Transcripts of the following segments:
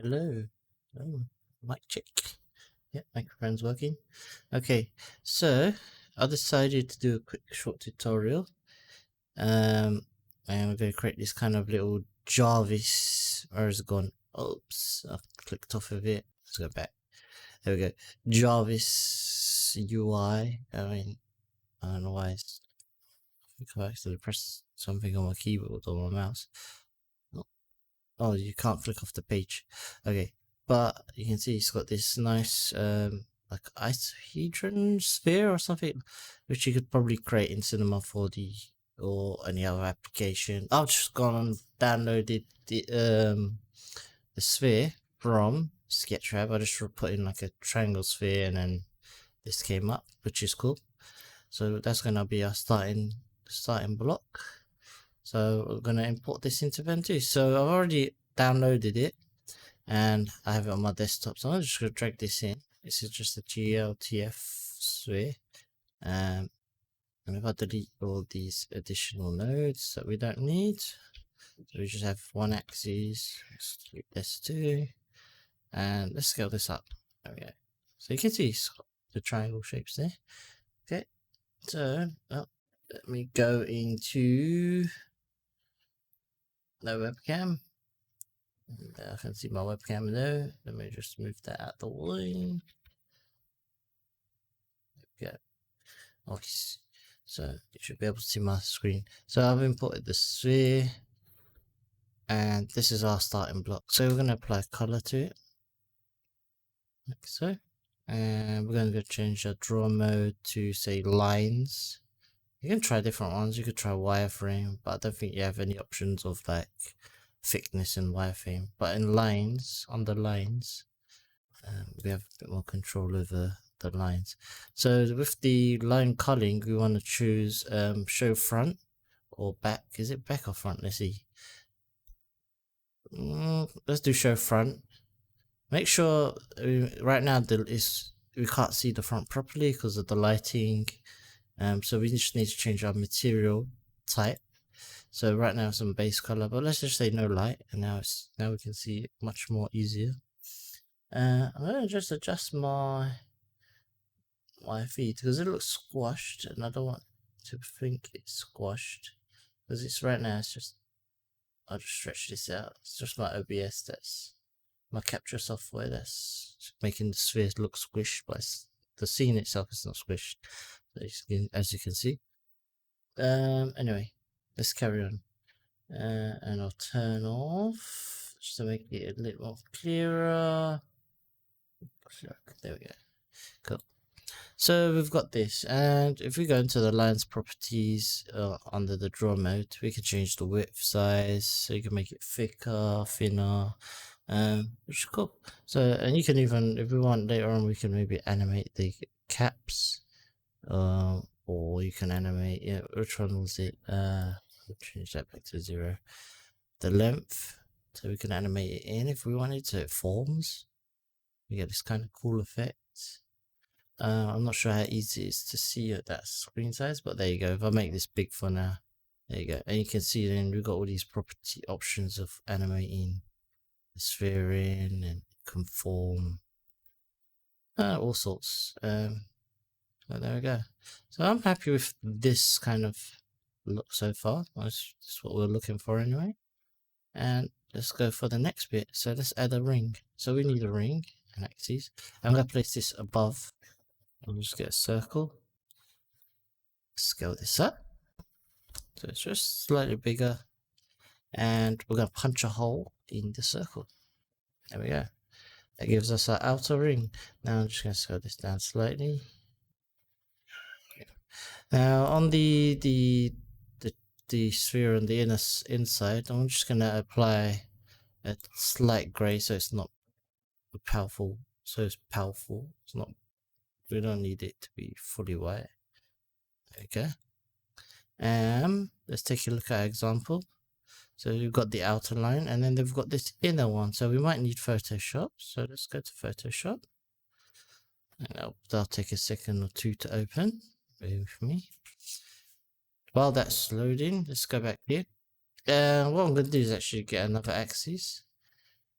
Hello. Oh, mic check. Yeah, microphone's working. Okay, so I decided to do a quick short tutorial. And we're going to create this kind of little Jarvis. Where is it gone? Oops, I clicked off of it. Let's go back. There we go. Jarvis UI. I don't know why it's. I think I actually pressed something on my keyboard or my mouse. Oh, you can't flick off the page. Okay, but you can see it's got this nice like icehedron sphere or something, which you could probably create in Cinema 4D or any other application. I've just gone and downloaded the sphere from Sketchfab. I just put in like a triangle sphere and then this came up, which is cool. So that's gonna be our starting block. So we're going to import this into Ventuz. So I've already downloaded it and I have it on my desktop. So I'm just going to drag this in. This is just a GLTF sphere. And if I delete all these additional nodes that we don't need, so we just have one axis. Let's delete this too. And let's scale this up. There we go. So you can see the triangle shapes there. Okay. So let me go into no webcam. I can see my webcam there. Let me just move that out the way. There we go. Nice. So you should be able to see my screen. So I've imported the sphere, and this is our starting block. So we're going to apply color to it, like so. And we're going to go change the draw mode to say lines. You can try different ones. You could try wireframe, but I don't think you have any options of like thickness in wireframe. But in lines, under lines, we have a bit more control over the lines. So with the line culling, we want to choose show front or back. Is it back or front? Let's see. Let's do show front. Make sure right now we can't see the front properly because of the lighting. So we just need to change our material type. So right now some base color, but let's just say no light, and now we can see it much more easier. I'm gonna just adjust my feed because it looks squashed, and I don't want to think it's squashed because it's right now. It's just I'll just stretch this out. It's just my OBS, that's my capture software that's making the sphere look squished, but the scene itself is not squished. As you can see. Anyway, let's carry on. And I'll turn off just to make it a little more clearer. There we go. Cool. So we've got this, and if we go into the lines properties under the draw mode, we can change the width size, so you can make it thicker, thinner, which is cool. So, and you can even, if we want later on, we can maybe animate the caps, or you can animate, yeah, which one was it? We'll change that back to 0. The length, so we can animate it in if we wanted, so it forms. We get this kind of cool effect. I'm not sure how easy it is to see at that screen size, but there you go. If I make this big for now, there you go. And you can see then we've got all these property options of animating the sphere in and conform, all sorts. So there we go. So I'm happy with this kind of look so far. That's what we're looking for anyway. And let's go for the next bit. So let's add a ring. So we need a ring and axes. I'm going to place this above. I'll just get a circle. Scale this up. So it's just slightly bigger. And we're going to punch a hole in the circle. There we go. That gives us our outer ring. Now I'm just going to scale this down slightly. Now on the sphere on the inside, I'm just going to apply a slight gray so it's not powerful. It's not, we don't need it to be fully white. Okay. Let's take a look at our example. So we've got the outer line, and then they've got this inner one. So we might need Photoshop. So let's go to Photoshop. And that'll take a second or two to open. Bear with me. While that's loading, let's go back here. What I'm going to do is actually get another axis.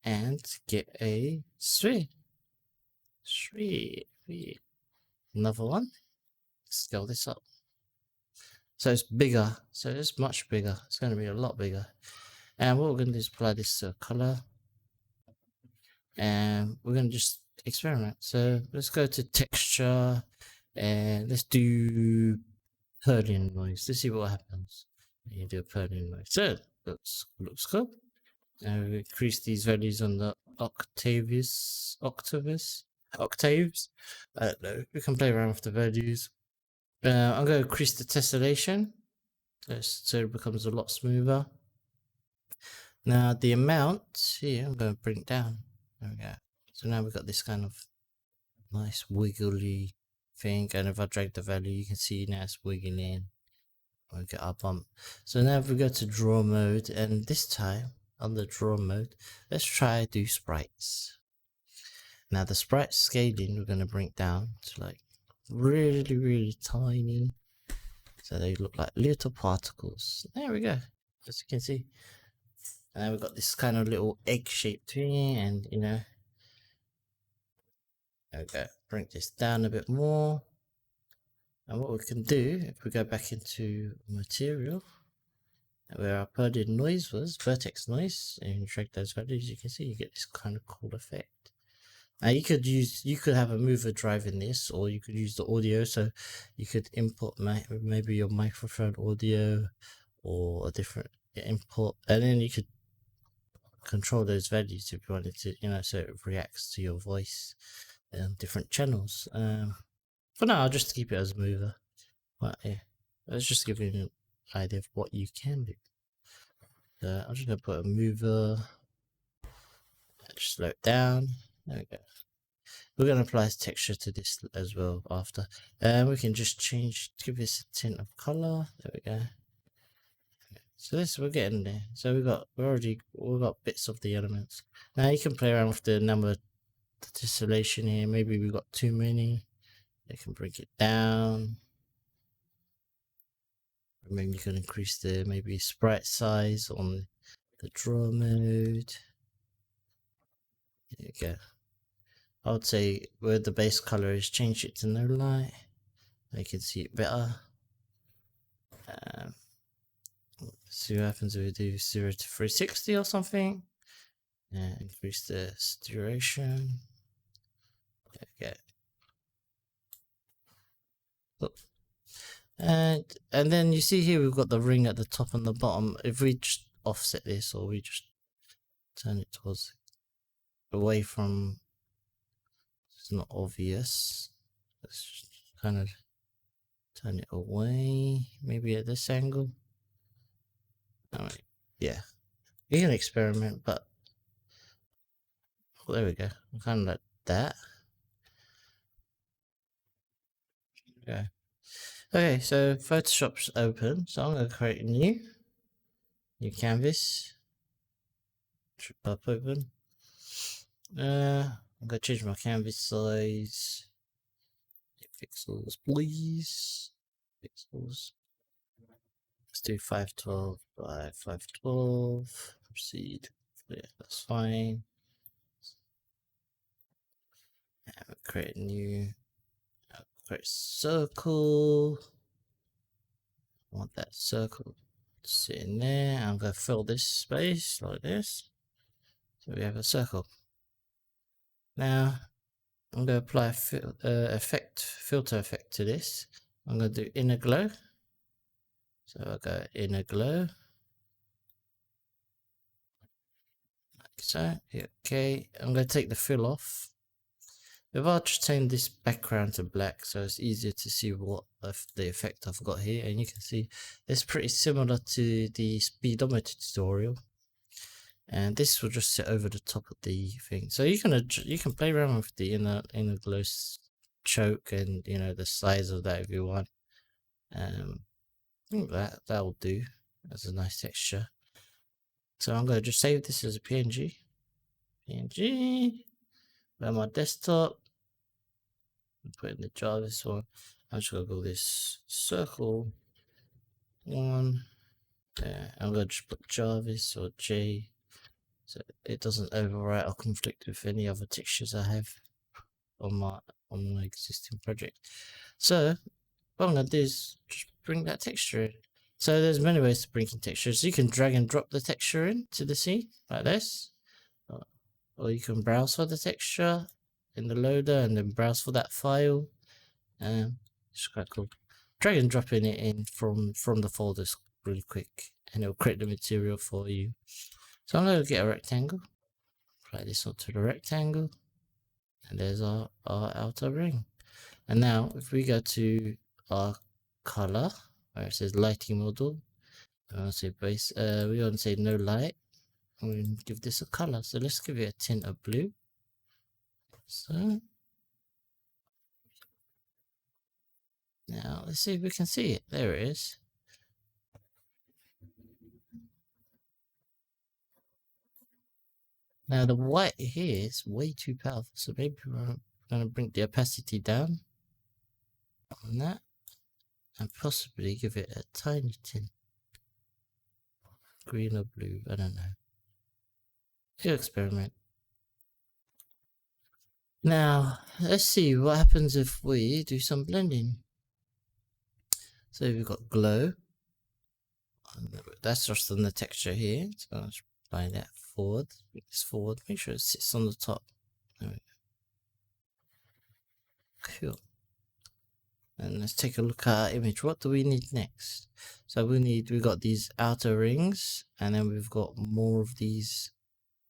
and get a sphere. Another one. Scale this up. So it's bigger. So it's much bigger. It's going to be a lot bigger. And what we're going to do is apply this to a color. And we're going to just experiment. So let's go to texture and let's do purling noise. Let's see what happens when you do a purling noise. So looks good. And we increase these values on the octaves. I don't know. We can play around with the values. I'm going to increase the tessellation so it becomes a lot smoother. Now the amount here, I'm going to bring it down. There we go. So now we've got this kind of nice wiggly thing, and if I drag the value, you can see now it's wiggling. We get our bump. So now if we go to draw mode, and this time on the draw mode, let's try do sprites. Now the sprite scaling, we're going to bring it down to like really tiny, so they look like little particles. There we go, as you can see. And then we've got this kind of little egg-shaped thing, and you know, there we go. Bring this down a bit more. And what we can do, if we go back into material, where our purlin noise was, vertex noise, and you drag those values, you can see you get this kind of cool effect. Now you could have a mover driving this, or you could use the audio, so you could input maybe your microphone audio or a different input, and then you could control those values if you wanted to, you know, so it reacts to your voice and different channels. For now, I'll just keep it as a mover. But yeah, let's just give you an idea of what you can do. I'm just gonna put a mover. Just slow it down. There we go. We're going to apply texture to this as well after. And we can just give this a tint of color. There we go. So we're getting there. So we've got bits of the elements. Now you can play around with the number, the tessellation here. Maybe we've got too many. You can bring it down. Or maybe you can increase the maybe sprite size on the draw mode. There you go. I would say where the base color is, change it to no light. I can see it better. See what happens if we do 0 to 360 or something. And increase the duration. Okay. Look. And then you see here we've got the ring at the top and the bottom. If we just offset this, or we just turn it towards away from, it's not obvious. Let's just kind of turn it away, maybe at this angle. Alright, yeah, you can experiment, but there we go. Kind of like that. Okay, so Photoshop's open, so I'm going to create a new canvas. Pop open. I'm going to change my canvas size. Pixels, please. Pixels. Let's do 512 by 512. Proceed. Yeah, that's fine. And we'll create a new. Create a circle. I want that circle to sit in there. I'm going to fill this space like this. So we have a circle. Now I'm going to apply a filter effect to this. I'm going to do inner glow. So I'll go inner glow. Like so. Okay. I'm going to take the fill off. If I just change this background to black, so it's easier to see what the effect I've got here, and you can see it's pretty similar to the speedometer tutorial. And this will just sit over the top of the thing. So you can play around with the inner glow choke, and you know the size of that if you want. I think that will do as a nice texture. So I'm going to just save this as a PNG. On my desktop. Put in the Jarvis one. I'm just gonna go this circle one. I'm gonna just put Jarvis or J so it doesn't overwrite or conflict with any other textures I have on my existing project. So what I'm gonna do is just bring that texture in. So there's many ways to bring in textures. You can drag and drop the texture into the scene like this, or you can browse for the texture in the loader and then browse for that file. It's quite cool. Drag and drop it in from the folders really quick, and it'll create the material for you. So I'm going to get a rectangle, apply this onto the rectangle, and there's our outer ring. And now if we go to our color where it says lighting model, we want to say base, we want to say no light, and we can give this a color. So let's give it a tint of blue. So now let's see if we can see it. There it is. Now the white here is way too powerful, so maybe we're going to bring the opacity down on that and possibly give it a tiny tint, green or blue, I don't know. You experiment. Now let's see what happens if we do some blending. So we've got glow, that's just on the texture here, so let's apply that forward, bring this forward, make sure it sits on the top. There we go. Cool. And let's take a look at our image. What do we need next? So we've got these outer rings, and then we've got more of these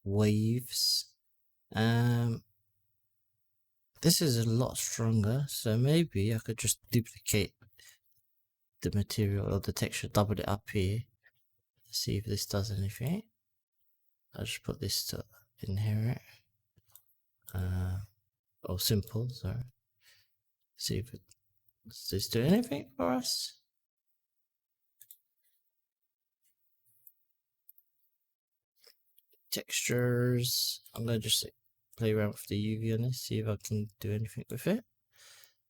waves. This is a lot stronger, so maybe I could just duplicate the material or the texture, double it up here. Let's see if this does anything. I'll just put this to inherit. Or simple, sorry. See if does this do anything for us? Textures. I'm gonna just play around with the UV on this, see if I can do anything with it.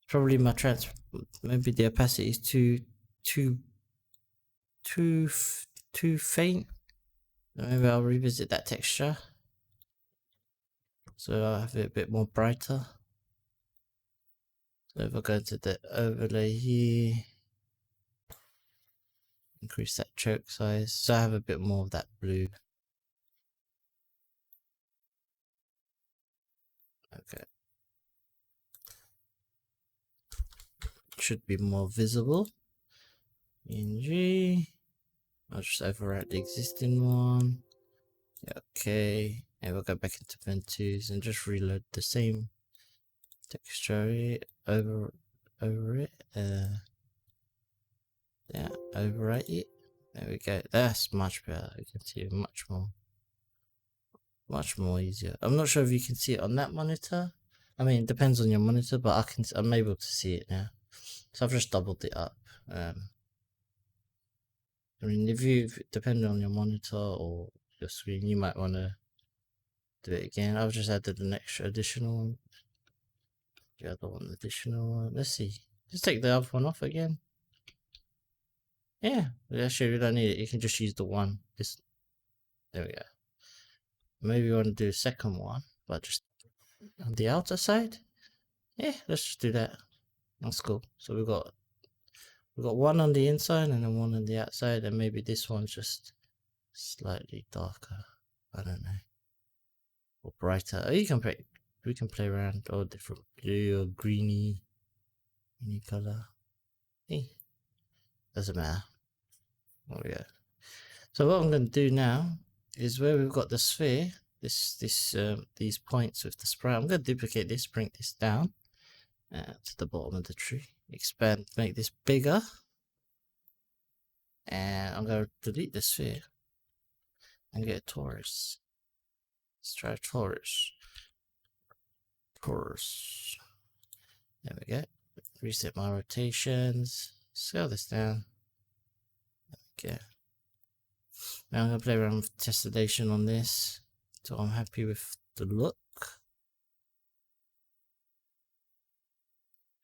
Probably my maybe the opacity is too faint. Maybe I'll revisit that texture, so I'll have it a bit more brighter. So if I go to the overlay here, increase that choke size, so I have a bit more of that blue. Okay. Should be more visible. PNG. I'll just overwrite the existing one. Okay. And we'll go back into Ventuz and just reload the same texture over it. Yeah, overwrite it. There we go. That's much better. You can see it much more easier. I'm not sure if you can see it on that monitor. I mean, it depends on your monitor, but I'm able to see it now. So I've just doubled it up. I mean, if depending on your monitor or your screen, you might want to do it again. I've just added an extra additional one. The other one, additional one. Let's see. Just take the other one off again. Yeah, actually, we don't need it. You can just use the one. There we go. Maybe you want to do a second one, but just on the outer side. Yeah, let's just do that. That's cool. So we've got one on the inside and then one on the outside, and maybe this one's just slightly darker. I don't know, or brighter. Oh, we can play around all different blue or greeny color. Hey, doesn't matter. Oh yeah. So what I'm going to do now is where we've got the sphere, these points with the sprite. I'm going to duplicate this, bring this down to the bottom of the tree, expand, make this bigger, and I'm going to delete the sphere and get a torus. Let's try a torus. There we go. Reset my rotations, scale this down. Okay. Now I'm going to play around with tessellation on this, so I'm happy with the look.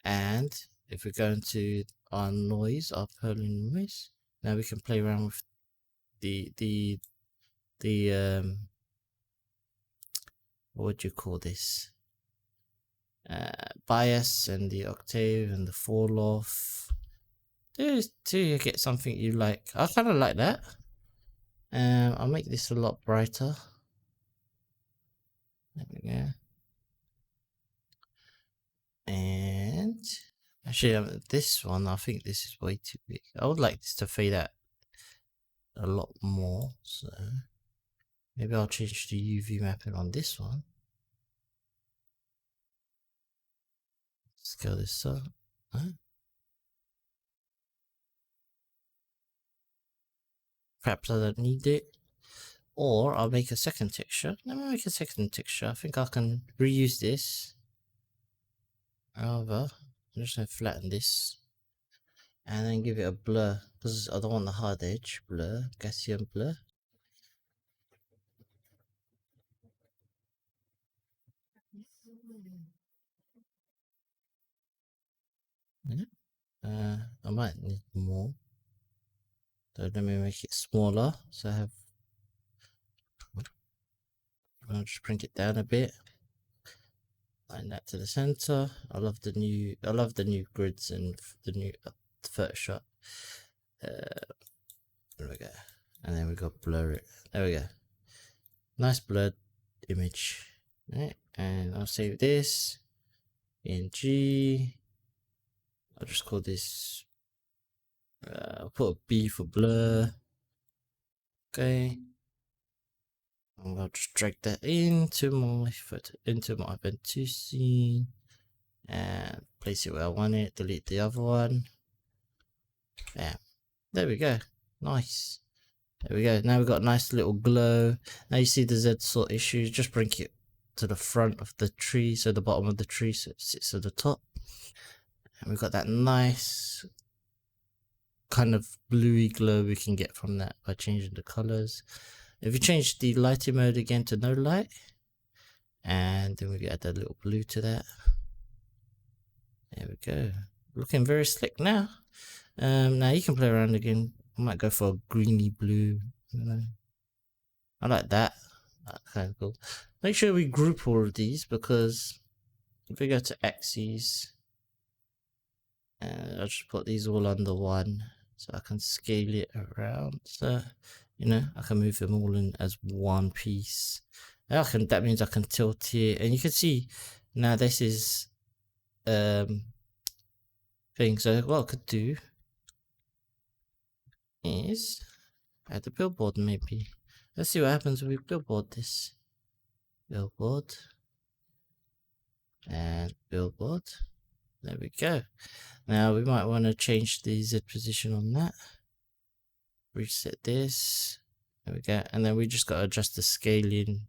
And if we go into our noise, our Perlin noise, now we can play around with the what would you call this? Bias and the octave and the fall off. Till you get something you like. I kind of like that. I'll make this a lot brighter. There we go. And actually, this one, I think this is way too big. I would like this to fade out a lot more. So maybe I'll change the UV mapping on this one. Scale this up. Huh? Perhaps I don't need it. Or I'll make a second texture. Let me make a second texture. I think I can reuse this. However, I'm just going to flatten this. And then give it a blur. Because I don't want the hard edge. Blur. Gaussian blur. Yeah. I might need more. So let me make it smaller. So I have... I'll just bring it down a bit. Line that to the center. I love the new grids and the new Photoshop. There we go. And then we got blur it. There we go. Nice blurred image. Right. And I'll save this in G. I'll just call this. I'll put a B for blur. Okay. And I'll just drag that into my Ventuz scene and place it where I want it. Delete the other one. Bam. There we go. Nice. There we go. Now we've got a nice little glow. Now you see the Z sort issue. Just bring it to the front of the tree, so the bottom of the tree, so it sits at the top. And we've got that nice kind of bluey glow we can get from that by changing the colors. If you change the lighting mode again to no light, and then we add that little blue to that. There we go. Looking very slick now. Now you can play around again. I might go for a greeny blue. I like that. That's kind of cool. Make sure we group all of these, because if we go to axes, I'll just put these all under one, so I can scale it around. So I can move them all in as one piece. That means I can tilt it, and you can see now this is thing. So what I could do is add the billboard maybe. Let's see what happens when we billboard this. Billboard. And billboard. There we go. Now we might want to change the Z position on that. Reset this. There we go. And then we just got to adjust the scaling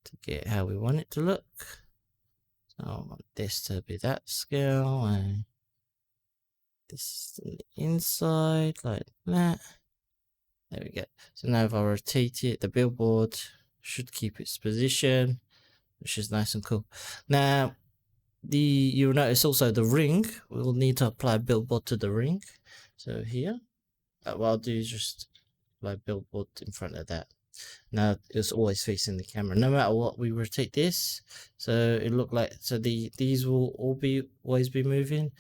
to get how we want it to look. So I want this to be that scale, and this in the inside like that. There we go. So now if I rotate it, the billboard should keep its position, which is nice and cool. Now you'll notice also the ring, we'll need to apply billboard to the ring. So here, what I'll do is just apply billboard in front of that. Now it's always facing the camera, no matter what we rotate this. So it look like, so these will always be moving,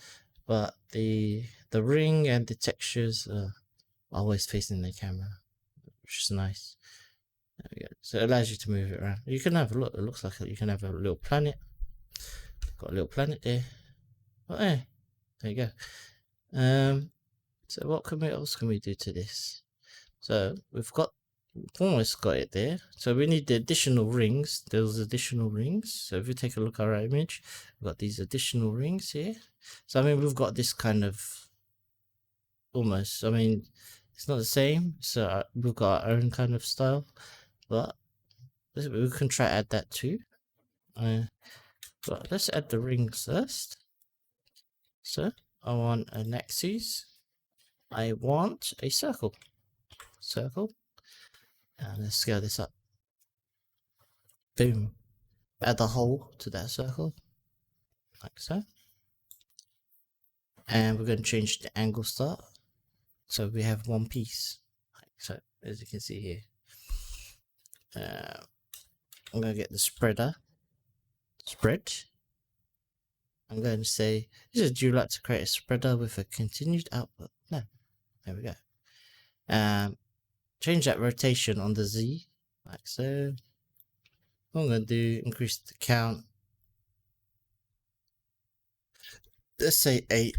but the ring and the textures are always facing the camera, which is nice. There we go. So it allows you to move it around. You can have a look. It looks like you can have a little planet. Got a little planet there. Oh, yeah. There you go. So what else can we do to this? So we've almost got it there. So we need the additional rings. Those additional rings. So if you take a look at our image, we've got these additional rings here. So I mean, we've got this kind of almost. I mean, it's not the same. So we've got our own kind of style, but we can try to add that too. But let's add the rings first. So I want an axis. I want a circle. And let's scale this up. Boom. Add the hole to that circle, like so. And we're going to change the angle start, so we have one piece, like so, as you can see here. I'm going to get the spread. I'm going to say, would you like to create a spreader with a continued output? No. There we go. Change that rotation on the Z, like so. What I'm going to do, increase the count. Let's say 8.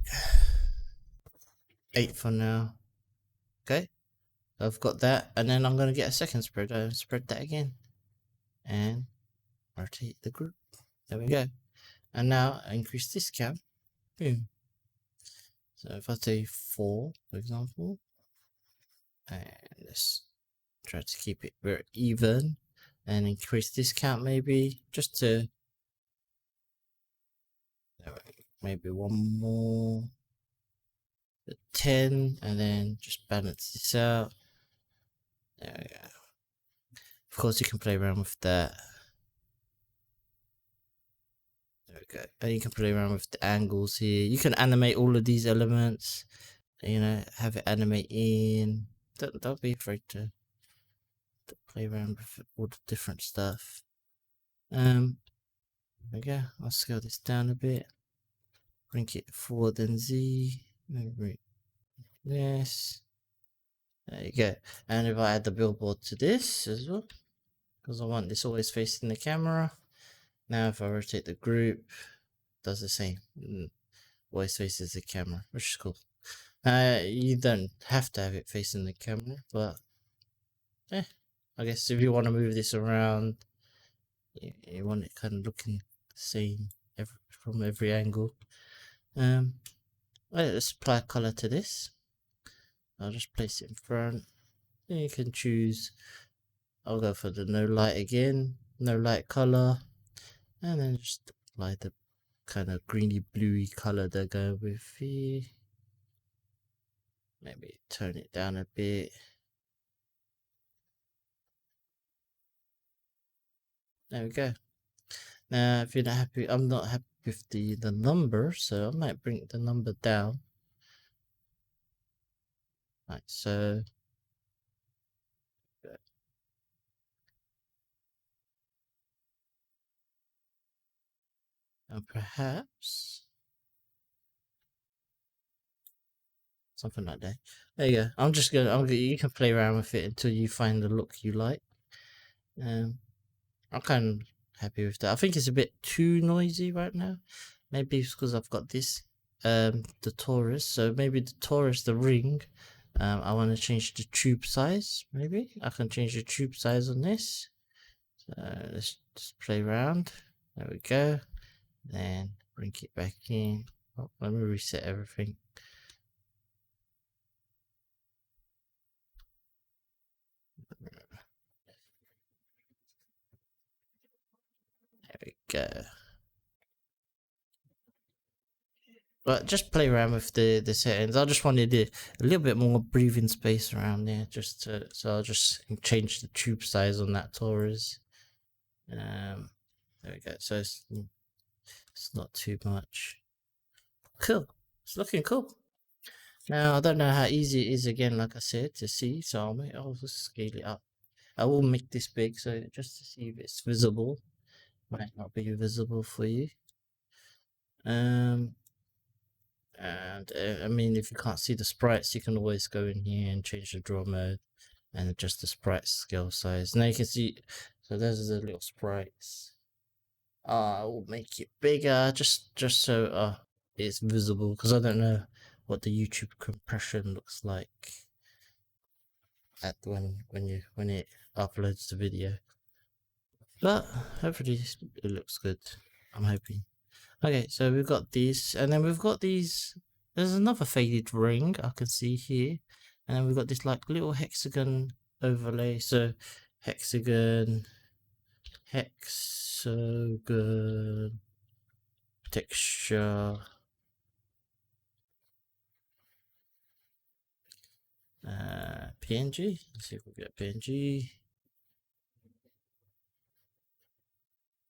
8 for now. Okay. I've got that. And then I'm going to get a second spreader and spread that again. And rotate the group. There we go. And now I increase this count. Boom. So if I say 4, for example, and let's try to keep it very even and increase this count maybe just to maybe one more 10, and then just balance this out. There we go. Of course you can play around with that. There we go. And you can play around with the angles here. You can animate all of these elements, you know, have it animate in. Don't be afraid to play around with all the different stuff. There we go. I'll scale this down a bit. Bring it forward and Z. Maybe this. There you go. And if I add the billboard to this as well, because I want this always facing the camera. Now if I rotate the group, it does the same. Always faces the camera, which is cool. You don't have to have it facing the camera, but I guess if you want to move this around, you want it kind of looking the same from every angle. Let's apply a color to this. I'll just place it in front. Then you can choose. I'll go for the no light again, no light color, and then just apply the kind of greeny bluey color they're going with here. Maybe turn it down a bit. There we go. Now, if you're not happy, I'm not happy with the number, so I might bring the number down. Like so. Good. And perhaps something like that. There you go. You can play around with it until you find the look you like. I'm kind of happy with that. I think it's a bit too noisy right now. Maybe it's because I've got this, the torus. So maybe the torus, the ring. I want to change the tube size. Maybe I can change the tube size on this. So let's just play around. There we go. Then bring it back in. Oh, let me reset everything. There we go. But just play around with the settings. I just wanted a little bit more breathing space around there, so I'll just change the tube size on that Taurus. There we go. So it's not too much. Cool. It's looking cool. Now I don't know how easy it is again, like I said, to see. So I'll just scale it up. I will make this big, so just to see if it's visible. Might not be visible for you. And I mean, if you can't see the sprites, you can always go in here and change the draw mode and adjust the sprite scale size. Now you can see, so those are the little sprites. I will make it bigger just so it's visible, because I don't know what the YouTube compression looks like at when it uploads the video. But hopefully it looks good. I'm hoping. Okay, so we've got these, and then we've got these. There's another faded ring I can see here, and then we've got this like little hexagon overlay. So hexagon texture, PNG. Let's see if we get PNG.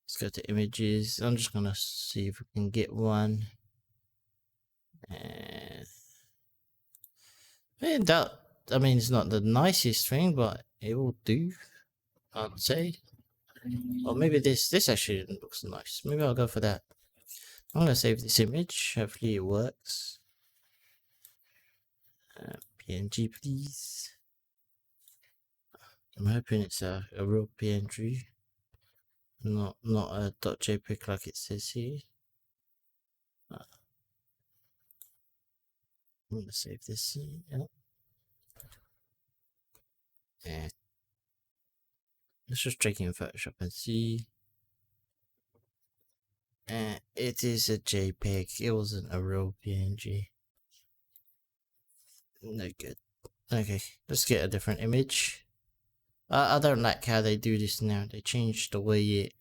Let's go to images. I'm just gonna see if we can get one. And I mean, it's not the nicest thing, but it will do, I'd say. Or maybe this actually looks nice. Maybe I'll go for that. I'm gonna save this image. Hopefully it works. PNG, please. I'm hoping it's a real PNG, not a .jpeg like it says here. I'm gonna save this here. Yep. And let's just check in Photoshop and see. And it is a JPEG. It wasn't a real PNG. No good. Okay, let's get a different image. I don't like how they do this now. They changed the way it,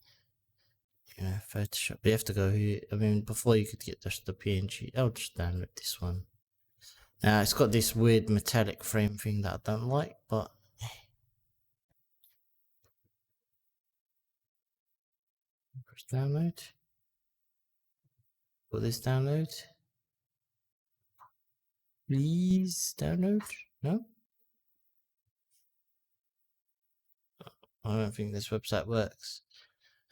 Photoshop. You have to go here. I mean, before you could get just the PNG. I'll just download this one. Now it's got this weird metallic frame thing that I don't like, but press download. Will this download? Please download. No. I don't think this website works.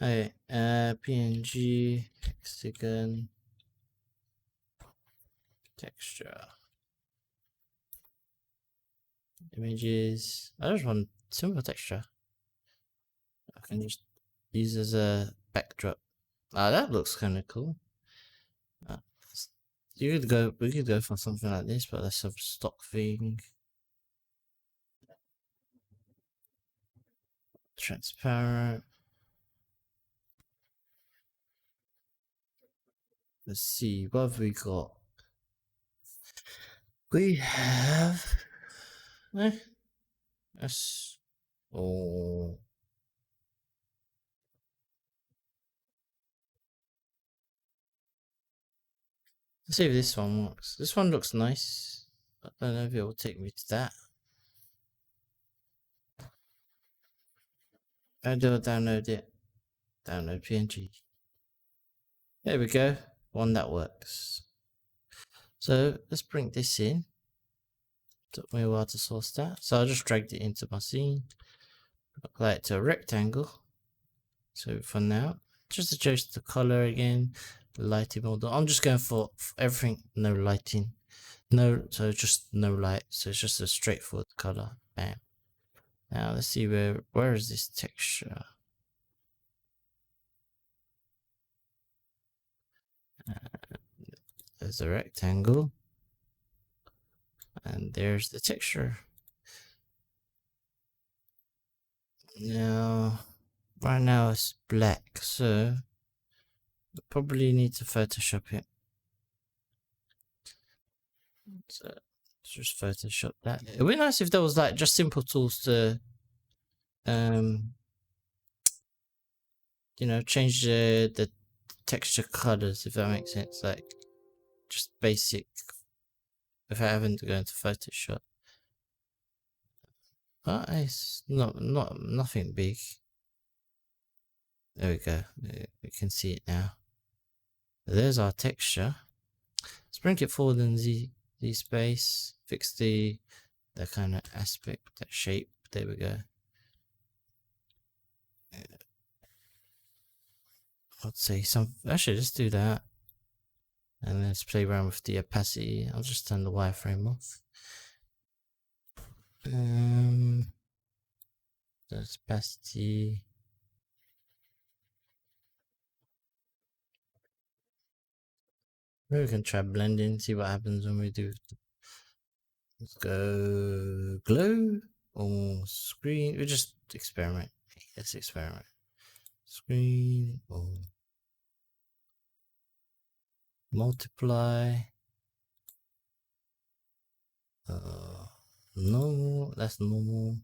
Okay, PNG, hexagon, texture, images. I just want simple texture. I can just use as a backdrop. Ah, that looks kind of cool. We could go for something like this, but that's a stock thing. Transparent. Let's see, what have we got? We have yes. Oh, let's see if this one works. This one looks nice. I don't know if it will take me to that. How do I download it? Download PNG. There we go. One that works. So let's bring this in. Took me a while to source that. So I just dragged it into my scene. Apply it to a rectangle. So for now, just adjust the color again, the lighting model. I'm just going for everything, no lighting. No, so just no light. So it's just a straightforward color. Bam. Now let's see where is this texture? There's a rectangle. And there's the texture. Now, right now it's black, so we probably need to Photoshop it. So let's just Photoshop that. It'd be nice if there was like just simple tools to, change the texture colors, if that makes sense. Like just basic, if I haven't to go into Photoshop. But it's nothing big. There we go. We can see it now. There's our texture. Let's bring it forward in Z space. Fix the kind of aspect, that shape. There we go. I'd say actually let's do that. And let's play around with the opacity. I'll just turn the wireframe off. The opacity. Maybe we can try blending, see what happens when we do. Let's go glow or screen. We just experiment. Let's experiment. Screen or multiply. Normal. That's normal.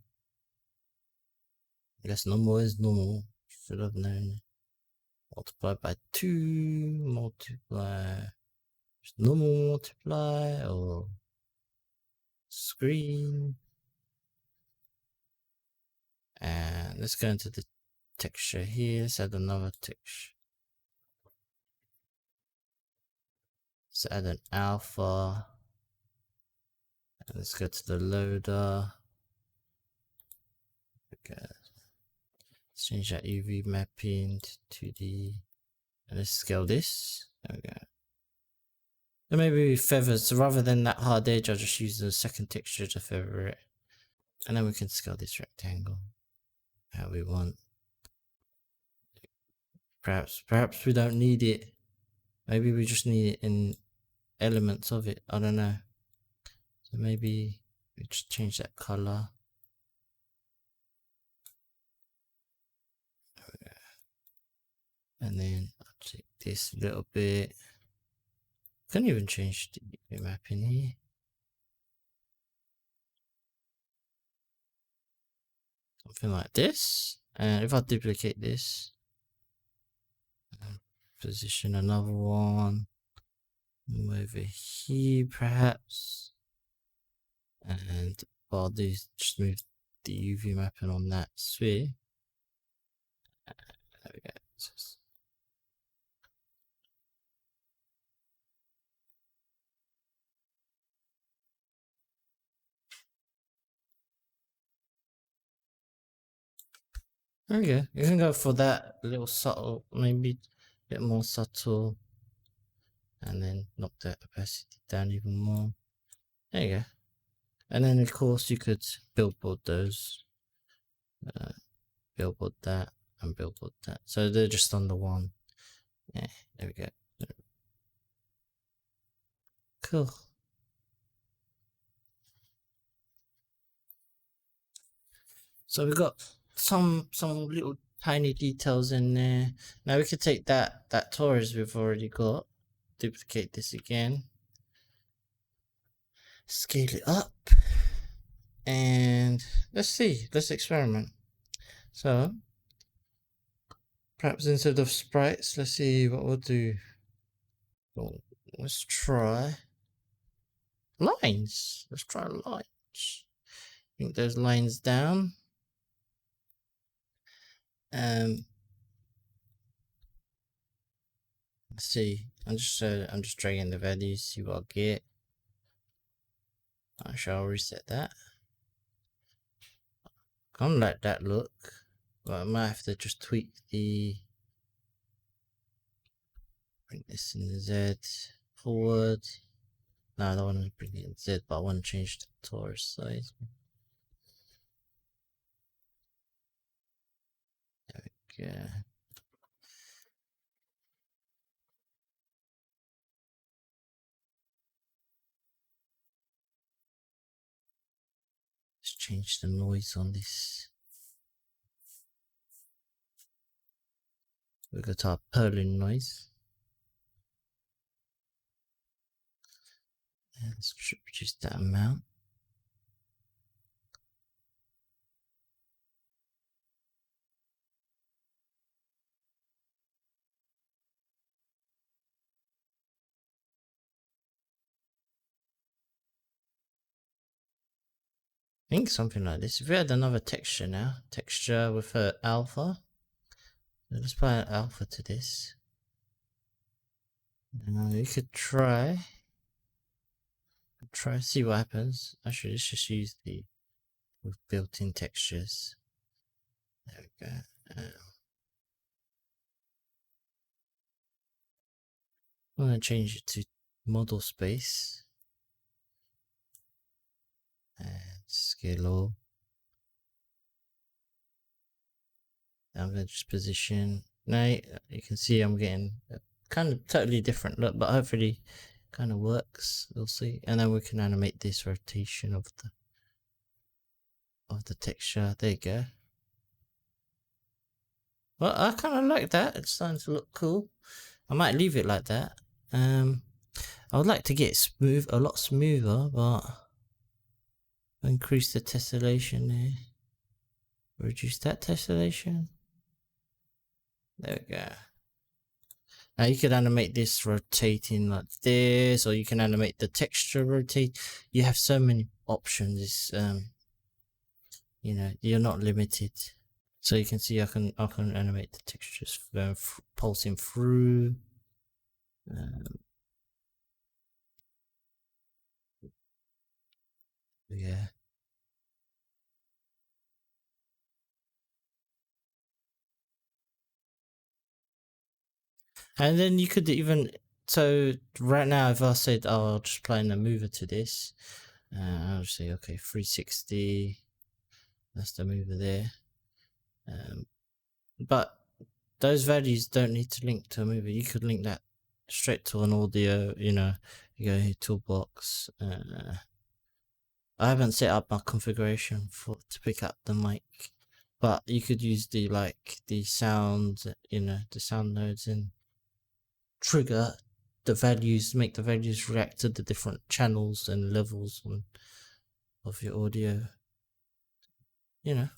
Yes, normal is normal. Should have known. Multiply by 2. Multiply. Normal multiply or screen. And let's go into the texture here. Let's add another texture. Let's add an alpha. And let's go to the loader. Okay. Let's change that UV mapping to 2D. And let's scale this. There we go. And maybe feathers, rather than that hard edge, I'll just use the second texture to feather it. And then we can scale this rectangle how we want. Perhaps we don't need it. Maybe we just need it in elements of it. I don't know. So maybe we just change that color. And then I'll take this a little bit. Can't even change the map in here. Something like this. And if I duplicate this, position another one over here perhaps. And I'll do just move the UV mapping on that sphere. There we go. There we go. You can go for that little subtle, maybe a bit more subtle, and then knock that opacity down even more. There you go. And then of course you could billboard those, billboard that, and billboard that. So they're just on the one. Yeah, there we go. Cool. So we've got some little tiny details in there. Now we could take that torus we've already got, duplicate this again, scale it up, and let's experiment. So perhaps instead of sprites, let's see what we'll do. So let's try lines. Let's try lines. Bring those lines down. Let's see. I'm just dragging the values, see what I'll get. I shall reset that. I don't like that look, but I might have to just tweak the. Bring this in the Z forward. No, I don't want to bring it in Z, but I want to change the torus size. There we go. Let's change the noise on this. We got our purling noise. And let's reduce that amount. I think something like this. If we had another texture now, texture with alpha. So let's apply an alpha to this. Now you could try see what happens. Actually, let's just use the with built-in textures. There we go. I'm gonna change it to model space and scale all. I'm gonna just position. Now you can see I'm getting a kind of totally different look, but hopefully kind of works. We'll see. And then we can animate this rotation of the texture. There you go. Well, I kind of like that. It's starting to look cool. I might leave it like that. I would like to get smooth, a lot smoother, but increase the tessellation there. Reduce that tessellation. There we go. Now you could animate this rotating like this, or you can animate the texture rotate. You have so many options. It's, you know, you're not limited. So you can see I can animate the textures going pulsing through. Yeah. And then you could even, so right now, if I said, oh, I'll just apply a mover to this, I'll say, okay, 360, that's the mover there. But those values don't need to link to a mover. You could link that straight to an audio, you know, you go here, toolbox. I haven't set up my configuration to pick up the mic, but you could use the sound, you know, the sound nodes and trigger the values, make the values react to the different channels and levels of your audio. You know,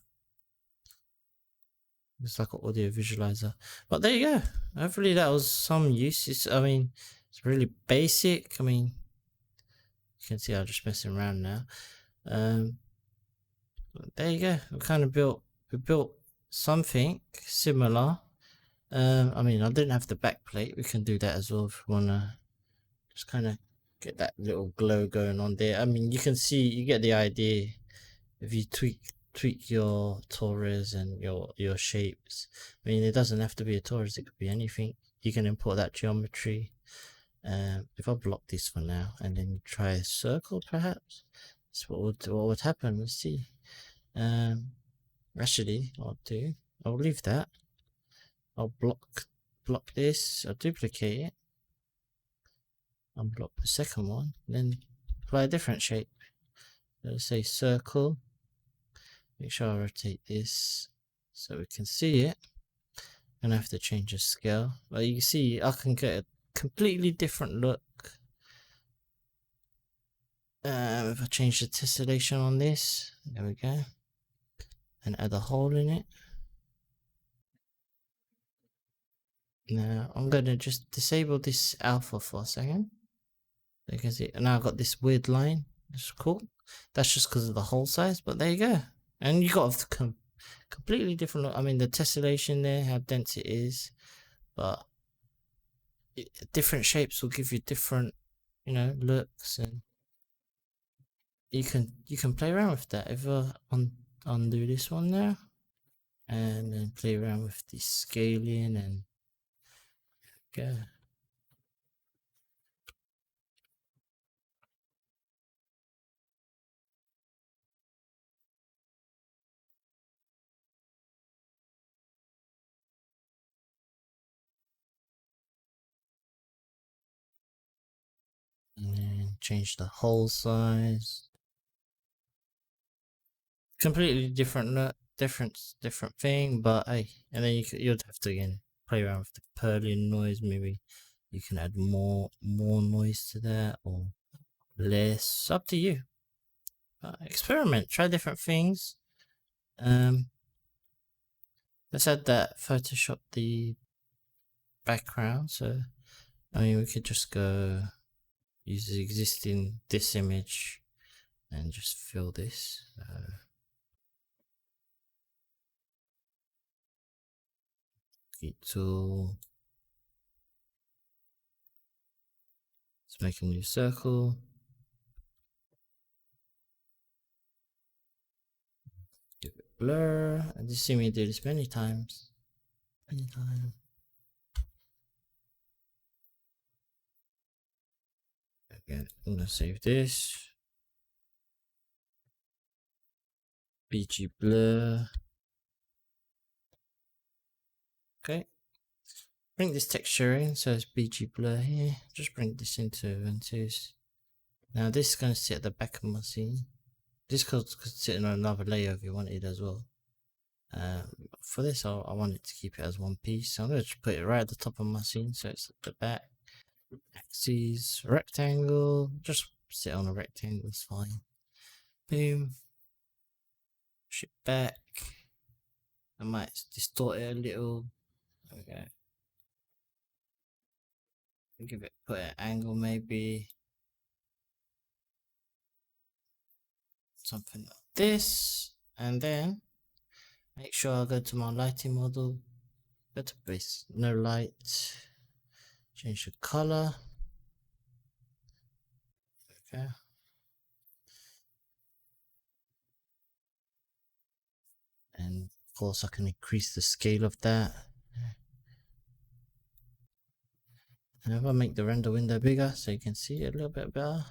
it's like an audio visualizer. But there you go. Hopefully that was some use. I mean, it's really basic. I mean, you can see I'm just messing around now. There you go. We built something similar. I mean, I didn't have the back plate. We can do that as well if we wanna just kind of get that little glow going on there. I mean, you can see, you get the idea. If you tweak your torus and your shapes. I mean, it doesn't have to be a torus. It could be anything. You can import that geometry. If I block this for now and then try a circle, perhaps that's what would happen. Let's see. Actually, I'll leave that. I'll block this. I'll duplicate it. Unblock the second one. Then apply a different shape. Let's say circle. Make sure I rotate this so we can see it. And I have to change the scale. But you can see I can get a completely different look. If I change the tessellation on this, there we go. And add a hole in it. Now I'm gonna just disable this alpha for a second. You can see now I've got this weird line. That's cool. That's just because of the hole size, but there you go. And you got a completely different look. I mean, the tessellation there, how dense it is, but different shapes will give you different, you know, looks, and you can play around with that. If I undo this one now, and then play around with the scaling and go. And then change the hole size. Completely different look, different thing, but hey, and then you'd have to again play around with the purling noise. Maybe you can add more noise to that or less. Up to you. Experiment, try different things. Let's add that Photoshop the background. So I mean, we could just go use the existing this image and just fill this. Key tool. Let's make a new circle. Give it blur. And you see me do this many times. Again, I'm gonna save this. BG blur. Okay. Bring this texture in, so it's BG blur here. Just bring this into Ventuz. Now this is gonna sit at the back of my scene. This could sit on another layer if you wanted as well. For this, I want it to keep it as one piece. So I'm going to just put it right at the top of my scene, so it's at the back. Axes, rectangle, just sit on a rectangle, it's fine. Boom. Push it back. I might distort it a little. There we go. Give it, put an angle maybe. Something like this. And then make sure I go to my lighting model. Go to base, no light. Change the color. Okay. And of course I can increase the scale of that. If I make the render window bigger so you can see it a little bit better.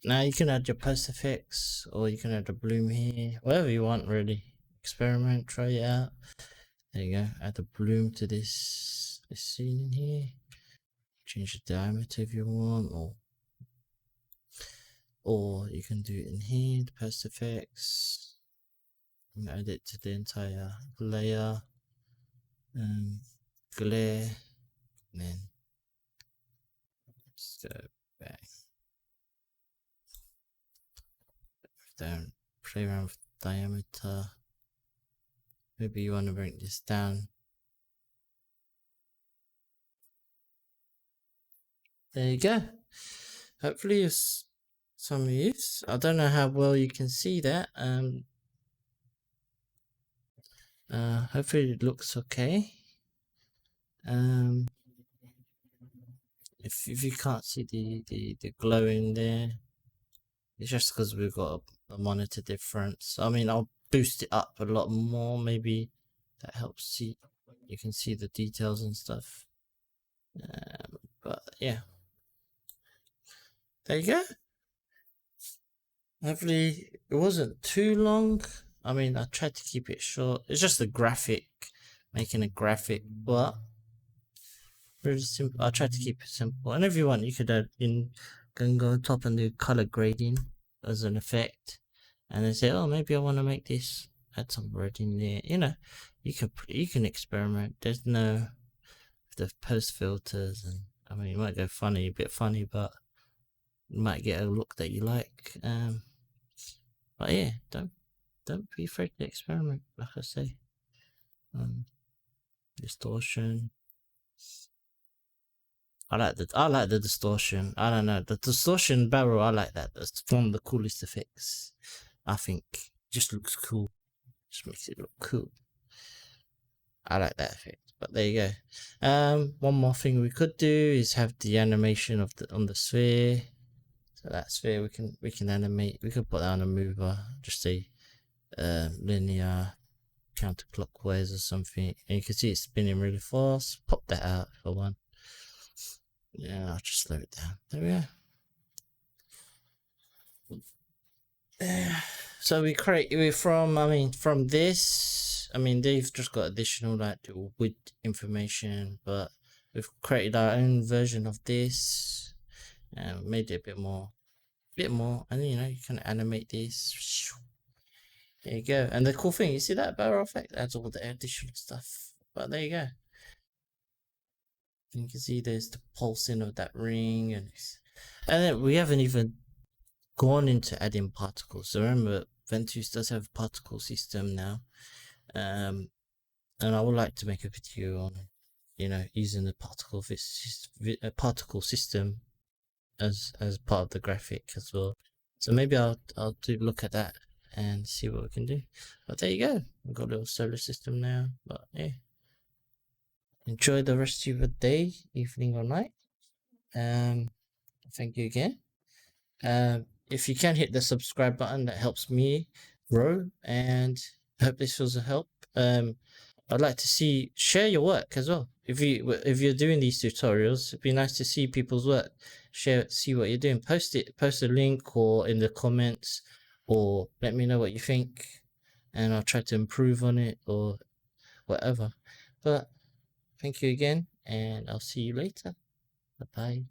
Now you can add your post effects, or you can add a bloom here, whatever you want really. Experiment, try it out. There you go. Add a bloom to this scene in here. Change the diameter if you want, or you can do it in here, the post effects. And add it to the entire layer. Glare. And then just go back. Down, play around with diameter. Maybe you want to bring this down. There you go. Hopefully it's some use. I don't know how well you can see that. Hopefully it looks okay. If you can't see the glow in there, it's just because we've got a monitor difference. I mean, I'll boost it up a lot more. Maybe that helps see. You can see the details and stuff. But yeah, there you go. Hopefully it wasn't too long. I mean, I tried to keep it short. It's just a graphic, making a graphic, but really simple. I tried to keep it simple. And if you want, you could add in, can go on top and do color grading as an effect, and then say, oh, maybe I want to make this, add some red in there. You know, you can experiment. There's no the post filters, and I mean, you might go funny, a bit funny, but you might get a look that you like. But yeah, don't be afraid to experiment. Like I say, distortion. I like the distortion. I don't know, the distortion barrel. I like that. That's one of the coolest effects. I think just looks cool. Just makes it look cool. I like that effect. But there you go. One more thing we could do is have the animation of on the sphere. So that sphere we can animate. We could put that on a mover. Just say linear counterclockwise or something, and you can see it spinning really fast. Pop that out for one. Yeah, I'll just slow it down. There we go. So we're from this. I mean, they've just got additional like wood information, but we've created our own version of this and made it a bit more, and you know, you can animate this. There you go. And the cool thing, you see that barrel effect adds all the additional stuff. But there you go. You can see there's the pulsing of that ring, and then we haven't even gone into adding particles. So remember, Ventuz does have a particle system now, and I would like to make a video on, you know, using the particle system as part of the graphic as well. So maybe I'll look at that and see what we can do. But there you go. We've got a little solar system now. But yeah, enjoy the rest of your day, evening or night. Thank you again. If you can hit the subscribe button, that helps me grow, and I hope this was a help. I'd like to share your work as well. If you're doing these tutorials, it'd be nice to see people's work. See what you're doing. Post a link or in the comments, or let me know what you think, and I'll try to improve on it or whatever. But thank you again, and I'll see you later. Bye bye.